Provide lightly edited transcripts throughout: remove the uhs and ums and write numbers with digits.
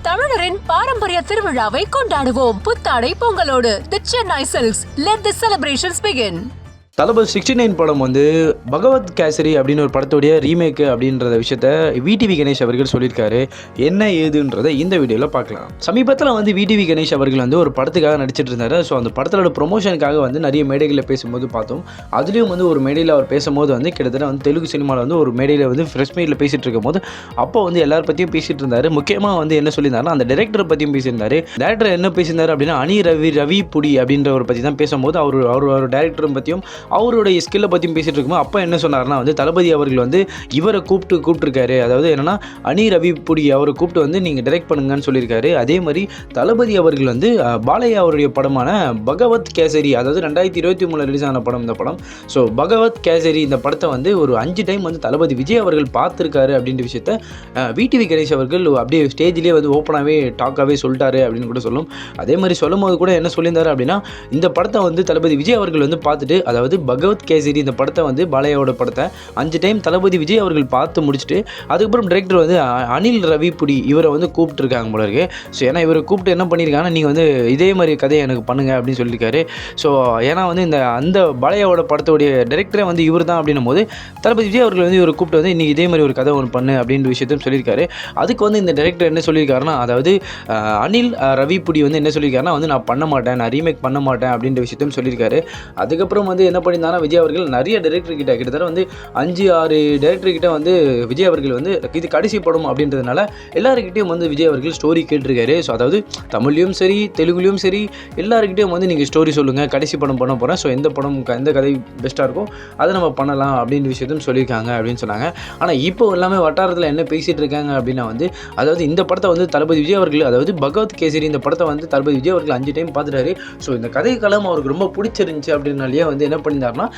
தமிழரின் பாரம்பரிய திருவிழாவை கொண்டாடுவோம் புத்தாடை பொங்கலோடு. The Chennai silks. Let the celebrations begin. Thalapathy 69 படம் வந்து பகவத் கேசரி அப்படின்னு ஒரு படத்துடைய ரீமேக்கு அப்படின்றத விஷயத்த விடிவி கணேஷ் அவர்கள் சொல்லியிருக்காரு. என்ன ஏதுன்றதை இந்த வீடியோவில் பார்க்கலாம். சமீபத்தில் வந்து விடிவி கணேஷ் அவர்கள் வந்து ஒரு படத்துக்காக நடிச்சிட்டு இருந்தார். ஸோ அந்த படத்தோட ப்ரொமோஷனுக்காக வந்து நிறைய மேடைகளில் பேசும்போது பார்த்தோம். அதுலேயும் வந்து ஒரு மேடையில் அவர் பேசும்போது வந்து கிட்டத்தட்ட வந்து தெலுங்கு சினிமாவில் வந்து ஒரு மேடையில் வந்து ஃப்ரெஷ் மீட்டில் பேசிகிட்டு இருக்கும்போது அப்போ வந்து எல்லார் பற்றியும் பேசிகிட்டு இருந்தார். முக்கியமாக வந்து என்ன சொல்லியிருந்தாருன்னா அந்த டைரக்டரை பற்றியும் பேசியிருந்தார். டைரக்டர் என்ன பேசியிருந்தார் அப்படின்னா ரவி புடி அப்படின்றவரை பற்றி தான் பேசும்போது அவர் டைரக்டரை பற்றியும் அவருடைய ஸ்கில்லை பற்றியும் பேசிகிட்டு இருக்கும்போது அப்போ என்ன சொன்னார்னா வந்து தளபதி அவர்கள் வந்து இவரை கூப்பிட்டுருக்காரு. அதாவது என்னென்னா ரவி புடி அவரை கூப்பிட்டு வந்து நீங்கள் டைரக்ட் பண்ணுங்கன்னு சொல்லியிருக்காரு. அதே மாதிரி தளபதி அவர்கள் வந்து பாலையா அவருடைய படமான பகவத் கேசரி, அதாவது 2023 ரிலீஸ் ஆன படம் இந்த படம். ஸோ பகவத் கேசரி இந்த படத்தை வந்து ஒரு 5 டைம் வந்து தளபதி விஜய் அவர்கள் பார்த்துருக்காரு அப்படின்ற விஷயத்த விடிவி கணேஷ் அவர்கள் அப்படியே ஸ்டேஜ்லேயே வந்து ஓப்பனாகவே டாக்காகவே சொல்லிட்டாரு அப்படின்னு கூட சொல்லும். அதே மாதிரி சொல்லும் போது கூட என்ன சொல்லியிருந்தாரு அப்படின்னா இந்த படத்தை வந்து தளபதி விஜய் அவர்கள் வந்து பார்த்துட்டு, அதாவது பகவத் கேசரி இந்த படத்தை வந்து பாலையாவோட படத்தை 5 டைம் தளபதி விஜய் அவர்கள் பார்த்து முடிச்சுட்டு அதுக்கப்புறம் டைரக்டர் வந்து ரவி புடி இவரை வந்து கூப்பிட்டுருக்காங்க போல இருக்கு. ஸோ ஏன்னா இவரை கூப்பிட்டு என்ன பண்ணியிருக்காங்கன்னா நீங்கள் வந்து இதே மாதிரி கதையை எனக்கு பண்ணுங்க அப்படின்னு சொல்லியிருக்காரு. ஸோ ஏன்னா வந்து அந்த பாலையாவோட படத்தோடைய டைரக்டரே வந்து இவர் தான் அப்படின்னும் போது தளபதி விஜய் அவர்கள் வந்து இவரை கூப்பிட்டு வந்து இன்றைக்கி இதே மாதிரி ஒரு கதை ஒன்று பண்ணு அப்படின்ற விஷயத்தையும் சொல்லியிருக்காரு. அதுக்கு வந்து இந்த டைரக்டர் என்ன சொல்லியிருக்காருன்னா, அதாவது ரவி புடி வந்து என்ன சொல்லியிருக்காருன்னா வந்து நான் பண்ண மாட்டேன், நான் ரீமேக் பண்ண மாட்டேன் அப்படின்ற விஷயத்தையும் சொல்லியிருக்காரு. அதுக்கப்புறம் வந்து என்ன பண்ணியிருந்தாங்கன்னா விஜய் அவர்கள் நிறைய டைரக்டர் கிட்ட கிட்டத்தட்ட வந்து 5-6 டைரக்டர் கிட்ட வந்து விஜய் அவர்கள் வந்து இது கடைசி படம் அப்படின்றதுனால எல்லாருக்கிட்டையும் வந்து விஜய் அவர்கள் ஸ்டோரி கேட்டிருக்காரு. ஸோ அதாவது தமிழ்லையும் சரி தெலுங்குலையும் சரி எல்லாருக்கிட்டையும் வந்து நீங்கள் ஸ்டோரி சொல்லுங்கள், கடைசி படம் பண்ண போகிறேன், ஸோ எந்த படம் எந்த கதை பெஸ்ட்டாக இருக்கும் அதை நம்ம பண்ணலாம் அப்படின்ற விஷயத்தையும் சொல்லியிருக்காங்க அப்படின்னு சொன்னாங்க. ஆனால் இப்போ எல்லாமே வட்டாரத்தில் என்ன பேசிகிட்டு இருக்காங்க அப்படின்னா வந்து அதாவது இந்த படத்தை வந்து தளபதி விஜய் அவர்கள், அதாவது பகவத் கேசரி இந்த படத்தை வந்து தளபதி விஜய் அவர்கள் 5 டைம் பார்த்துட்டாரு. ஸோ இந்த கதை களம் அவருக்கு ரொம்ப பிடிச்சிருந்துச்சு அப்படின்னாலேயே வந்து என்ன பண்ணியிருந்தாருன்னா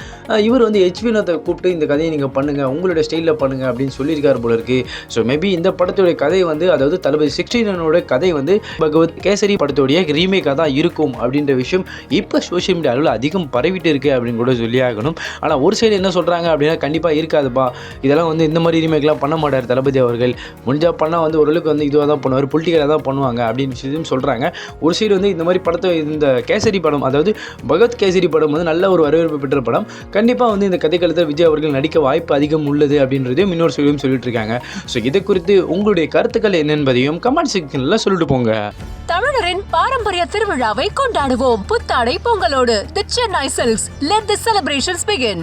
இவர் வந்து வினோத்தை கூப்பிட்டு இந்த கதையை நீங்கள் பண்ணுங்கள், உங்களுடைய ஸ்டைலில் பண்ணுங்கள் அப்படின்னு சொல்லியிருக்காரு போல இருக்குது. ஸோ மேபி இந்த படத்துடைய கதை வந்து அதாவது தளபதி 69 கதை வந்து பகவத் கேசரி படத்துடைய ரீமேக்காக தான் இருக்கும் அப்படின்ற விஷயம் இப்போ சோஷியல் மீடியாவில் அதிகம் பரவிட்டு இருக்குது அப்படின்னு கூட சொல்லி ஆகணும். ஆனால் ஒரு சைடு என்ன சொல்கிறாங்க அப்படின்னா கண்டிப்பாக இருக்காதுப்பா, இதெல்லாம் வந்து இந்த மாதிரி ரீமேக்லாம் பண்ண மாட்டார் தளபதி அவர்கள், முடிஞ்சால் பண்ணால் வந்து ஓரளவுக்கு வந்து இதுவாக தான் பண்ணுவார், பொலிட்டிக்கலாக தான் பண்ணுவாங்க அப்படின்னு விஷயத்தையும் சொல்கிறாங்க. ஒரு சைடு வந்து இந்த மாதிரி படத்தை இந்த கேசரி படம், அதாவது பகவத் கேசரி படம் வந்து நல்ல ஒரு வரவேற்பு பெற்ற படம், கண்டிப்பாக வந்து இந்த கதைக்களத்தில் விஜய் அவர்கள் நடிக்க வாய்ப்பு அதிகம் உள்ளது அப்படின்றதையும் இன்னொரு சொல்லியும் சொல்லிட்டு இருக்காங்க. ஸோ இதை குறித்து உங்களுடைய கருத்துக்கள் என்ன என்பதையும் கமெண்ட் செக்ஷனில் சொல்லிட்டு போங்க. தமிழரின் பாரம்பரிய திருவிழாவை கொண்டாடுவோம் புத்தாடை பொங்கலோடு. The Chennai silks. Let the celebrations begin.